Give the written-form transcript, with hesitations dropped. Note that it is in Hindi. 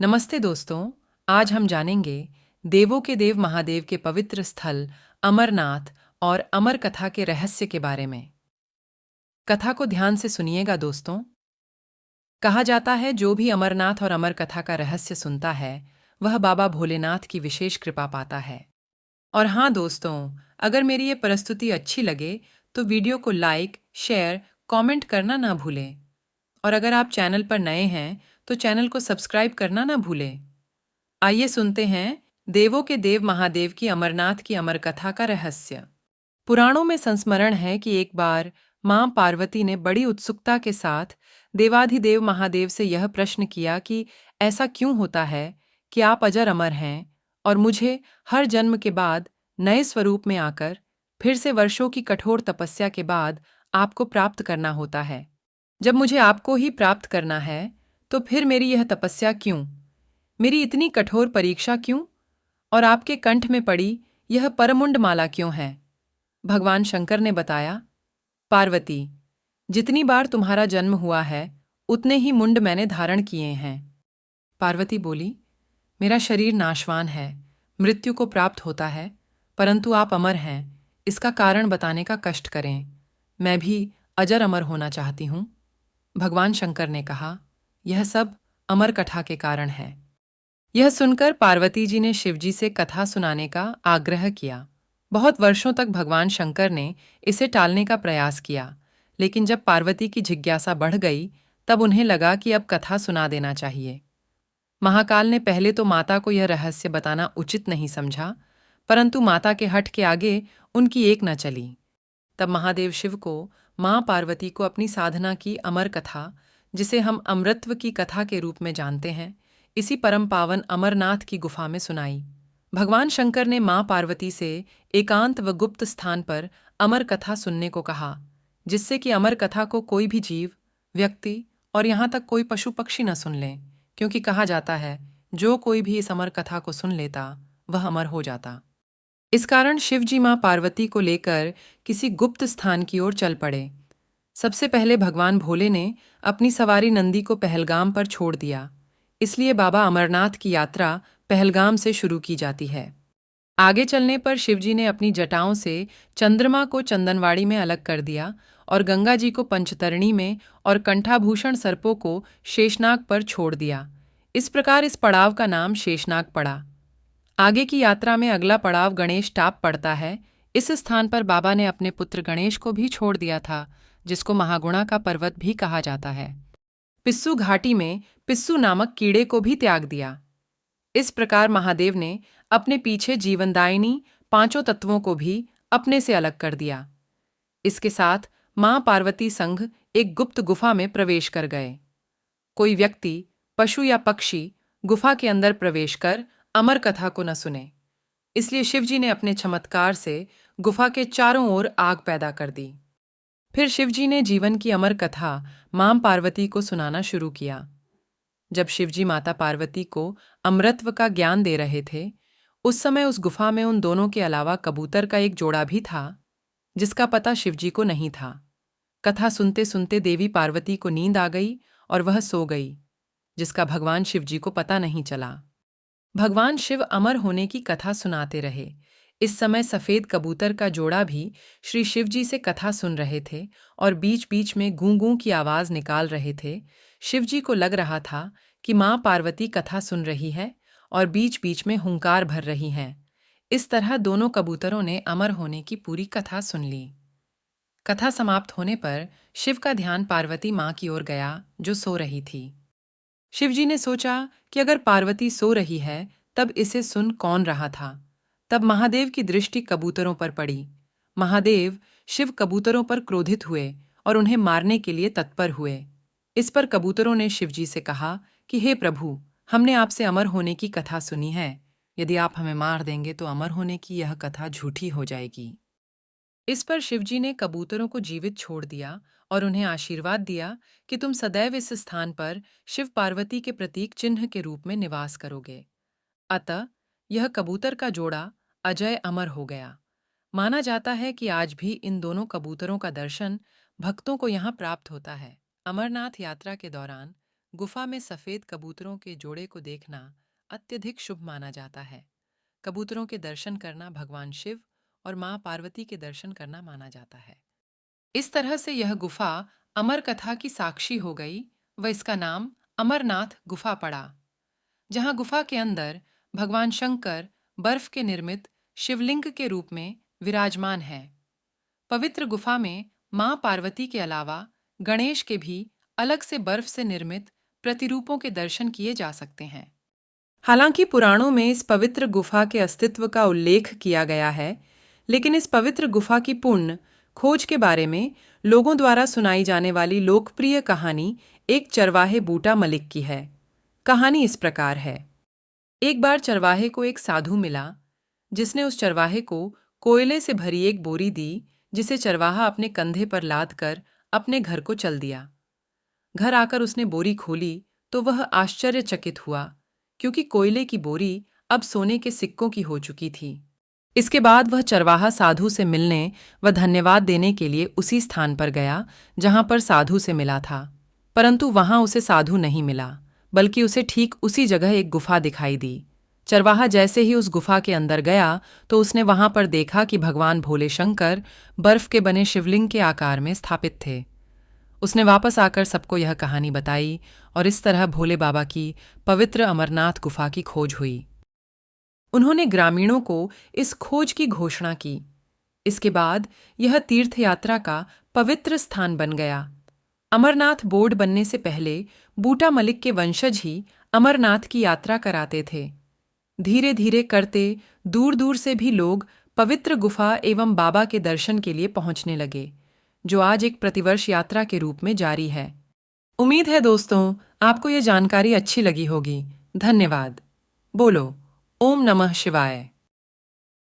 नमस्ते दोस्तों। आज हम जानेंगे देवों के देव महादेव के पवित्र स्थल अमरनाथ और अमर कथा के रहस्य के बारे में। कथा को ध्यान से सुनिएगा दोस्तों। कहा जाता है जो भी अमरनाथ और अमर कथा का रहस्य सुनता है वह बाबा भोलेनाथ की विशेष कृपा पाता है। और हाँ दोस्तों, अगर मेरी ये प्रस्तुति अच्छी लगे तो वीडियो को लाइक, शेयर, कमेंट करना ना भूलें। और अगर आप चैनल पर नए हैं तो चैनल को सब्सक्राइब करना ना भूलें। आइए सुनते हैं देवों के देव महादेव की अमरनाथ की अमर कथा का रहस्य। पुराणों में संस्मरण है कि एक बार मां पार्वती ने बड़ी उत्सुकता के साथ देवाधिदेव महादेव से यह प्रश्न किया कि ऐसा क्यों होता है कि आप अजर अमर हैं और मुझे हर जन्म के बाद नए स्वरूप में आकर फिर से वर्षों की कठोर तपस्या के बाद आपको प्राप्त करना होता है। जब मुझे आपको ही प्राप्त करना है तो फिर मेरी यह तपस्या क्यों, मेरी इतनी कठोर परीक्षा क्यों, और आपके कंठ में पड़ी यह परमुंड माला क्यों है? भगवान शंकर ने बताया, पार्वती, जितनी बार तुम्हारा जन्म हुआ है उतने ही मुंड मैंने धारण किए हैं। पार्वती बोली, मेरा शरीर नाशवान है, मृत्यु को प्राप्त होता है, परंतु आप अमर हैं, इसका कारण बताने का कष्ट करें। मैं भी अजर अमर होना चाहती हूँ। भगवान शंकर ने कहा, यह सब अमर कथा के कारण है। यह सुनकर पार्वती जी ने शिवजी से कथा सुनाने का आग्रह किया। बहुत वर्षों तक भगवान शंकर ने इसे टालने का प्रयास किया, लेकिन जब पार्वती की जिज्ञासा बढ़ गई तब उन्हें लगा कि अब कथा सुना देना चाहिए। महाकाल ने पहले तो माता को यह रहस्य बताना उचित नहीं समझा, परंतु माता के हठ के आगे उनकी एक न चली। तब महादेव शिव को मां पार्वती को अपनी साधना की अमर कथा, जिसे हम अमृतत्व की कथा के रूप में जानते हैं, इसी परम पावन अमरनाथ की गुफा में सुनाई। भगवान शंकर ने मां पार्वती से एकांत व गुप्त स्थान पर अमर कथा सुनने को कहा, जिससे कि अमर कथा को कोई भी जीव, व्यक्ति और यहाँ तक कोई पशु पक्षी न सुन लें, क्योंकि कहा जाता है जो कोई भी इस अमर कथा को सुन लेता वह अमर हो जाता। इस कारण शिव जी मां पार्वती को लेकर किसी गुप्त स्थान की ओर चल पड़े। सबसे पहले भगवान भोले ने अपनी सवारी नंदी को पहलगाम पर छोड़ दिया, इसलिए बाबा अमरनाथ की यात्रा पहलगाम से शुरू की जाती है। आगे चलने पर शिवजी ने अपनी जटाओं से चंद्रमा को चंदनवाड़ी में अलग कर दिया और गंगा जी को पंचतरणी में और कंठाभूषण सर्पों को शेषनाग पर छोड़ दिया। इस प्रकार इस पड़ाव का नाम शेषनाग पड़ा। आगे की यात्रा में अगला पड़ाव गणेश टाप पड़ता है। इस स्थान पर बाबा ने अपने पुत्र गणेश को भी छोड़ दिया था, जिसको महागुणा का पर्वत भी कहा जाता है। पिस्सू घाटी में पिस्सू नामक कीड़े को भी त्याग दिया। इस प्रकार महादेव ने अपने पीछे जीवनदायिनी पांचों तत्वों को भी अपने से अलग कर दिया। इसके साथ मां पार्वती संघ एक गुप्त गुफा में प्रवेश कर गए। कोई व्यक्ति, पशु या पक्षी गुफा के अंदर प्रवेश कर अमर कथा को न सुने, इसलिए शिवजी ने अपने चमत्कार से गुफा के चारों ओर आग पैदा कर दी। फिर शिवजी ने जीवन की अमर कथा मां पार्वती को सुनाना शुरू किया। जब शिवजी माता पार्वती को अमृतत्व का ज्ञान दे रहे थे, उस समय उस गुफा में उन दोनों के अलावा कबूतर का एक जोड़ा भी था, जिसका पता शिवजी को नहीं था। कथा सुनते सुनते देवी पार्वती को नींद आ गई और वह सो गई, जिसका भगवान शिवजी को पता नहीं चला। भगवान शिव अमर होने की कथा सुनाते रहे। इस समय सफेद कबूतर का जोड़ा भी श्री शिवजी से कथा सुन रहे थे और बीच बीच में गूं गूं की आवाज निकाल रहे थे। शिवजी को लग रहा था कि मां पार्वती कथा सुन रही है और बीच बीच में हुंकार भर रही हैं। इस तरह दोनों कबूतरों ने अमर होने की पूरी कथा सुन ली। कथा समाप्त होने पर शिव का ध्यान पार्वती मां की ओर गया, जो सो रही थी। शिवजी ने सोचा कि अगर पार्वती सो रही है तब इसे सुन कौन रहा था। तब महादेव की दृष्टि कबूतरों पर पड़ी। महादेव शिव कबूतरों पर क्रोधित हुए और उन्हें मारने के लिए तत्पर हुए। इस पर कबूतरों ने शिवजी से कहा कि हे प्रभु, हमने आपसे अमर होने की कथा सुनी है। यदि आप हमें मार देंगे तो अमर होने की यह कथा झूठी हो जाएगी। इस पर शिवजी ने कबूतरों को जीवित छोड़ दिया और उन्हें आशीर्वाद दिया कि तुम सदैव इस स्थान पर शिव पार्वती के प्रतीक चिन्ह के रूप में निवास करोगे। अतः यह कबूतर का जोड़ा अजय अमर हो गया। माना जाता है कि आज भी इन दोनों कबूतरों का दर्शन भक्तों को यहाँ प्राप्त होता है। अमरनाथ यात्रा के दौरान गुफा में सफेद कबूतरों के जोड़े को देखना अत्यधिक शुभ माना जाता है। कबूतरों के दर्शन करना भगवान शिव और मां पार्वती के दर्शन करना माना जाता है। इस तरह से यह गुफा अमर कथा की साक्षी हो गई व इसका नाम अमरनाथ गुफा पड़ा, जहां गुफा के अंदर भगवान शंकर बर्फ के निर्मित शिवलिंग के रूप में विराजमान है। पवित्र गुफा में मां पार्वती के अलावा गणेश के भी अलग से बर्फ से निर्मित प्रतिरूपों के दर्शन किए जा सकते हैं। हालांकि पुराणों में इस पवित्र गुफा के अस्तित्व का उल्लेख किया गया है, लेकिन इस पवित्र गुफा की पूर्ण खोज के बारे में लोगों द्वारा सुनाई जाने वाली लोकप्रिय कहानी एक चरवाहे बूटा मलिक की है। कहानी इस प्रकार है। एक बार चरवाहे को एक साधु मिला, जिसने उस चरवाहे को कोयले से भरी एक बोरी दी, जिसे चरवाहा अपने कंधे पर लाद कर अपने घर को चल दिया। घर आकर उसने बोरी खोली तो वह आश्चर्यचकित हुआ, क्योंकि कोयले की बोरी अब सोने के सिक्कों की हो चुकी थी। इसके बाद वह चरवाहा साधु से मिलने व धन्यवाद देने के लिए उसी स्थान पर गया जहां पर साधु से मिला था, परंतु वहां उसे साधु नहीं मिला, बल्कि उसे ठीक उसी जगह एक गुफा दिखाई दी। चरवाहा जैसे ही उस गुफा के अंदर गया तो उसने वहां पर देखा कि भगवान भोले शंकर बर्फ के बने शिवलिंग के आकार में स्थापित थे। उसने वापस आकर सबको यह कहानी बताई और इस तरह भोले बाबा की पवित्र अमरनाथ गुफा की खोज हुई। उन्होंने ग्रामीणों को इस खोज की घोषणा की। इसके बाद यह तीर्थ यात्रा का पवित्र स्थान बन गया। अमरनाथ बोर्ड बनने से पहले बूटा मलिक के वंशज ही अमरनाथ की यात्रा कराते थे। धीरे धीरे करते दूर दूर से भी लोग पवित्र गुफा एवं बाबा के दर्शन के लिए पहुंचने लगे, जो आज एक प्रतिवर्ष यात्रा के रूप में जारी है। उम्मीद है दोस्तों, आपको यह जानकारी अच्छी लगी होगी। धन्यवाद। बोलो ओम नमः शिवाय।